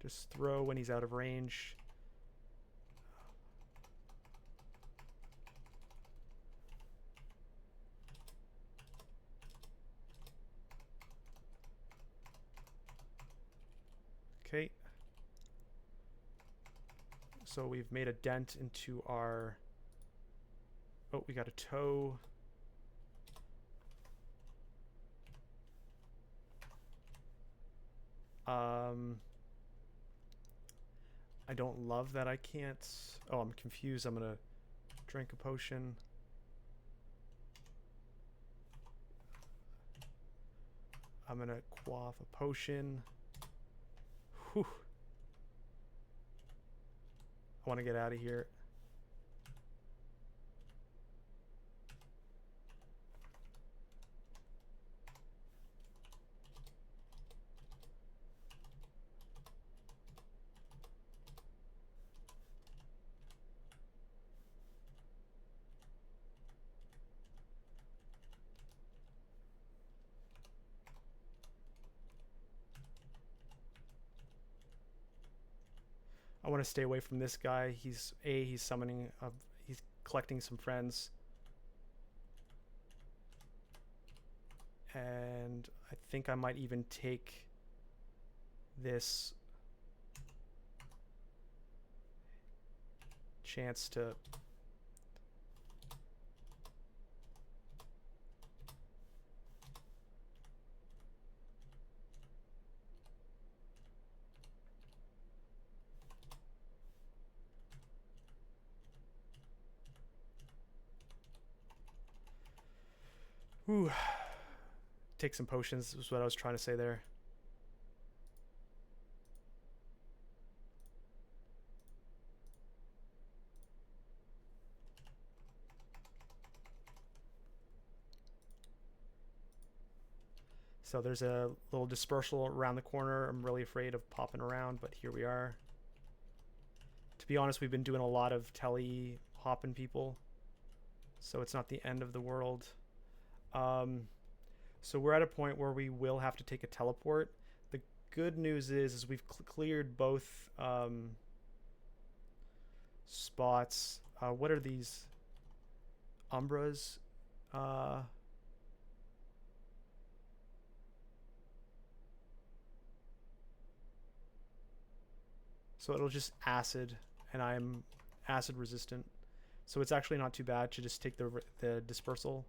Just throw when he's out of range. Okay. So we've made a dent into our... Oh, we got a toe. I don't love that I can't... Oh, I'm confused. I'm going to drink a potion. I'm going to quaff a potion. Whew. I want to get out of here. I want to stay away from this guy. He's summoning, he's collecting some friends. And I think I might even take this chance to take some potions is what I was trying to say there. So there's a little dispersal around the corner. I'm really afraid of popping around, but here we are. To be honest, we've been doing a lot of tele hopping people, so it's not the end of the world. So we're at a point where we will have to take a teleport. The good news is we've cleared both spots. What are these? Umbras? So it'll just acid, and I'm acid resistant. So it's actually not too bad to just take the dispersal.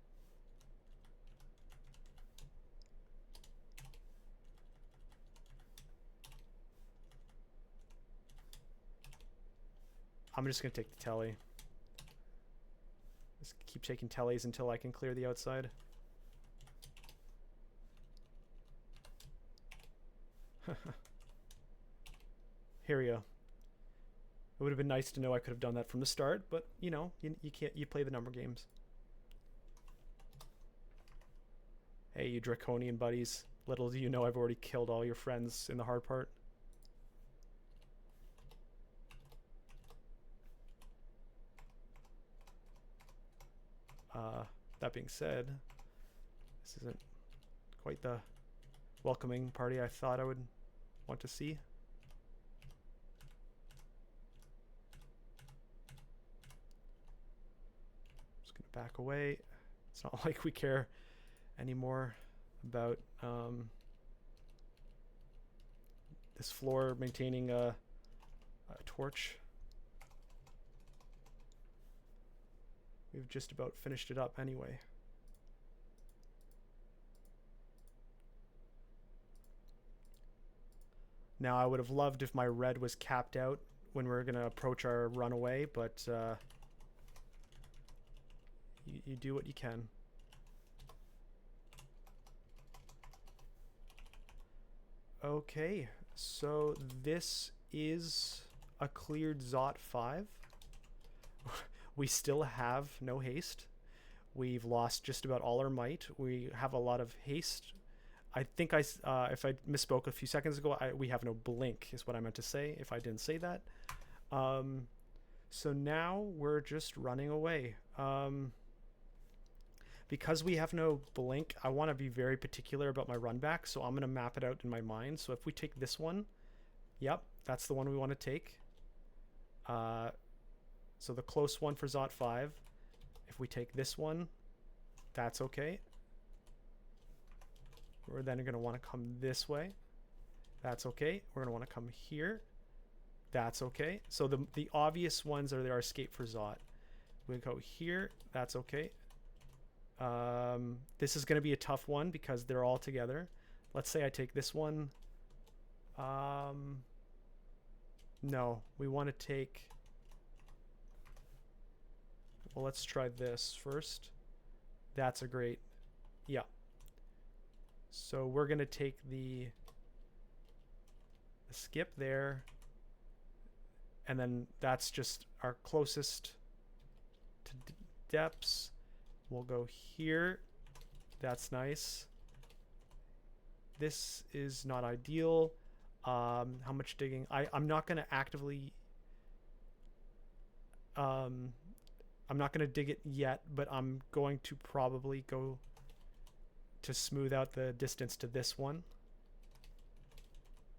I'm just going to take the telly. Just keep taking tellies until I can clear the outside. Here we go. It would have been nice to know I could have done that from the start, but you know, you can't. You play the number games. Hey, you draconian buddies. Little do you know I've already killed all your friends in the hard part. That being said, this isn't quite the welcoming party I thought I would want to see. Just gonna back away. It's not like we care anymore about this floor maintaining a torch. We've just about finished it up anyway. Now, I would have loved if my red was capped out when we were going to approach our runaway, but you do what you can. Okay, so this is a cleared Zot 5. We still have no haste. We've lost just about all our might. We have a lot of haste. I think if I misspoke a few seconds ago, we have no blink is what I meant to say if I didn't say that. So now we're just running away. Because we have no blink, I want to be very particular about my run back, so I'm going to map it out in my mind. So if we take this one, Yep, that's the one we want to take. So the close one for Zot 5. If we take this one, that's okay. We're then going to want to come this way. That's okay. We're going to want to come here. That's okay. So the obvious ones are our escape for Zot. We go here. That's okay. This is going to be a tough one because they're all together. Let's say I take this one. No, we want to take... Well, let's try this first. That's a great... Yeah. So we're going to take the skip there. And then that's just our closest to depths. We'll go here. That's nice. This is not ideal. How much digging? I'm not going to actively... I'm not going to dig it yet, but I'm going to probably go to smooth out the distance to this one.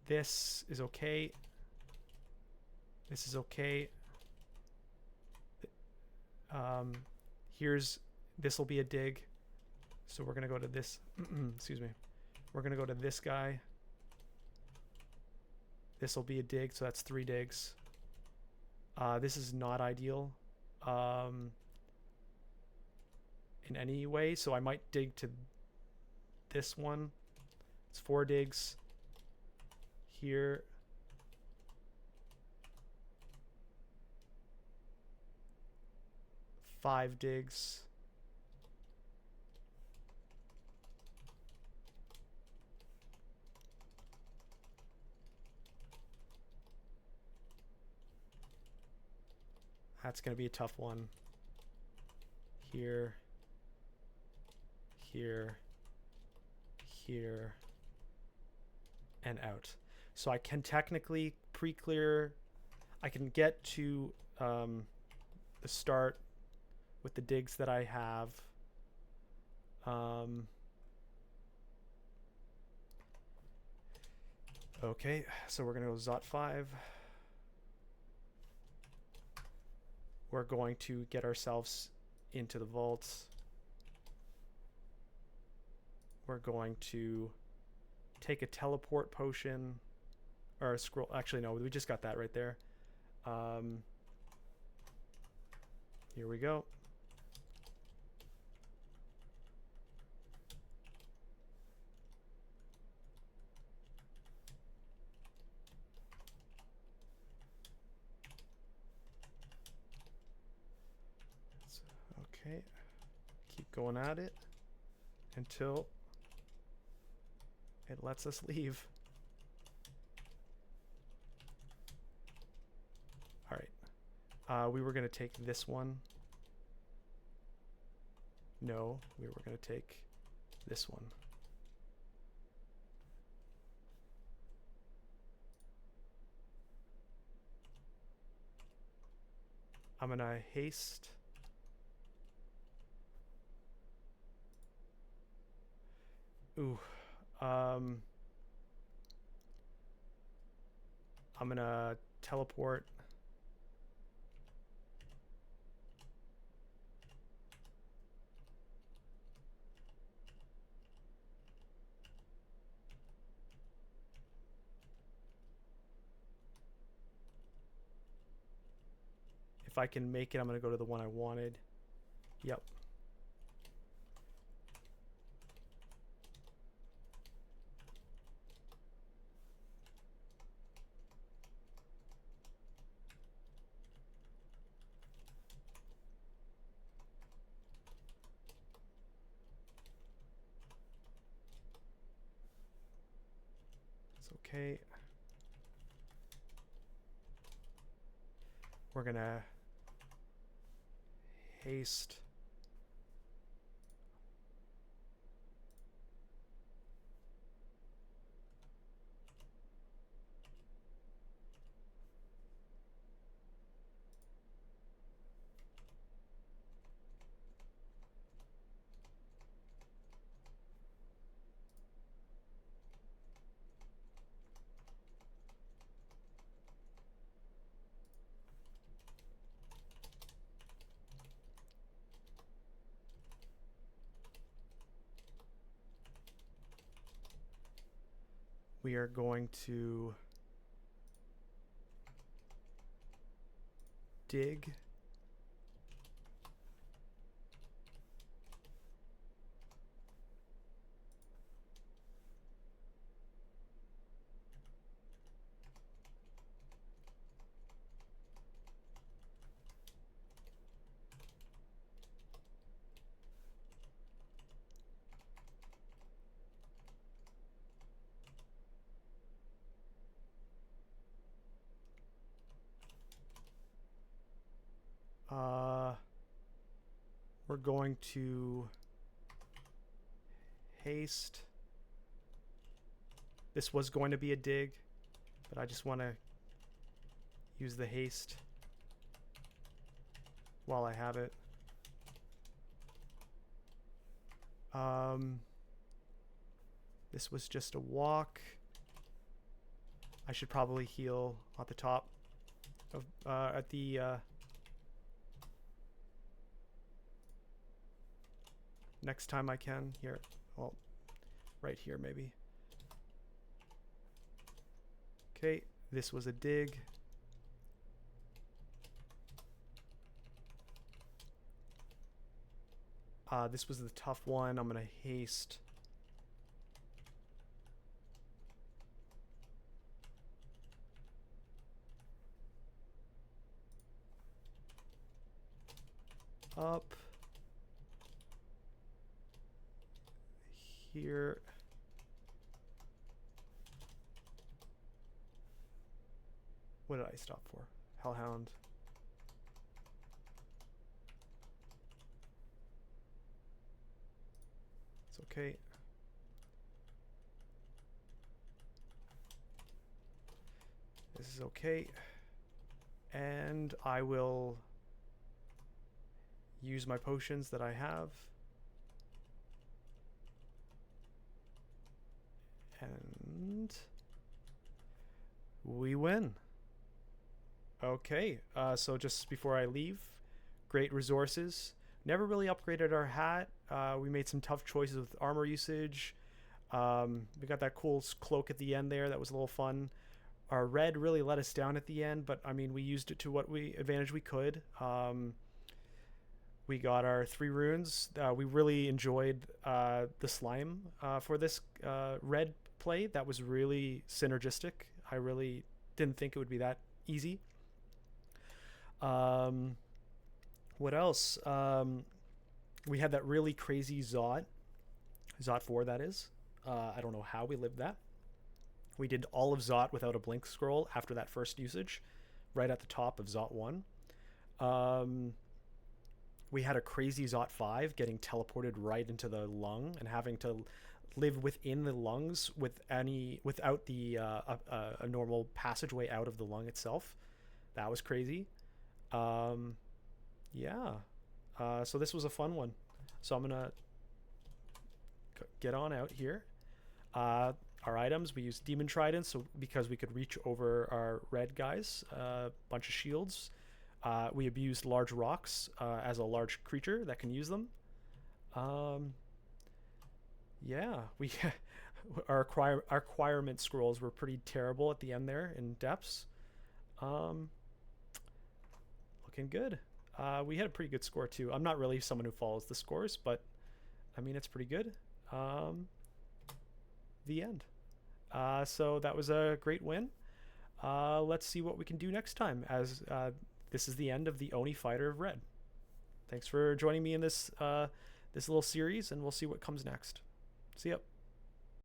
This is okay. This is okay. This will be a dig. So we're going to go to this. Excuse me. We're going to go to this guy. This will be a dig. So that's 3 digs. This is not ideal in any way. So I might dig to this one. It's 4 digs. Here. Five digs. That's going to be a tough one. Here. Here. Here. And out. So I can technically pre-clear. I can get to the start with the digs that I have. Okay, so we're going to go Zot 5. We're going to get ourselves into the vaults. We're going to take a teleport potion. Or a scroll. Actually, no, we just got that right there. Here we go. Okay, keep going at it until it lets us leave. All right, we were going to take this one. No, we were going to take this one. I'm going to haste. Ooh, I'm gonna teleport. If I can make it, I'm gonna go to the one I wanted. Yep. Okay. We're gonna haste. we are going to dig. We're going to haste. This was going to be a dig, but I just want to use the haste while I have it. This was just a walk. I should probably heal at the top of at the next time I can. Here, well, right here maybe. Okay, this was a dig. This was the tough one. I'm gonna haste. Up. Here. What did I stop for? Hellhound. It's okay. This is okay. And I will use my potions that I have. And we win. Okay, so just before I leave, great resources. Never really upgraded our hat. We made some tough choices with armor usage. We got that cool cloak at the end there. That was a little fun. Our red really let us down at the end, but I mean, we used it to what advantage we could. We got our 3 runes. We really enjoyed the slime for this red play. That was really synergistic. I really didn't think it would be that easy. What else? We had that really crazy Zot 4, that is. I don't know how we lived that. We did all of Zot without a blink scroll after that first usage, right at the top of Zot 1. We had a crazy Zot 5 getting teleported right into the lung and having to live within the lungs without the a normal passageway out of the lung itself. That was crazy. Yeah. So this was a fun one. So I'm gonna get on out here. Our items, we used Demon Trident, so because we could reach over our red guys, bunch of shields. We abused large rocks as a large creature that can use them. Yeah, we our acquirement scrolls were pretty terrible at the end there in depths. Looking good. We had a pretty good score too. I'm not really someone who follows the scores, but I mean, it's pretty good. The end. So that was a great win. Let's see what we can do next time, as this is the end of the Oni Fighter of Red. Thanks for joining me in this this little series, and we'll see what comes next. See ya.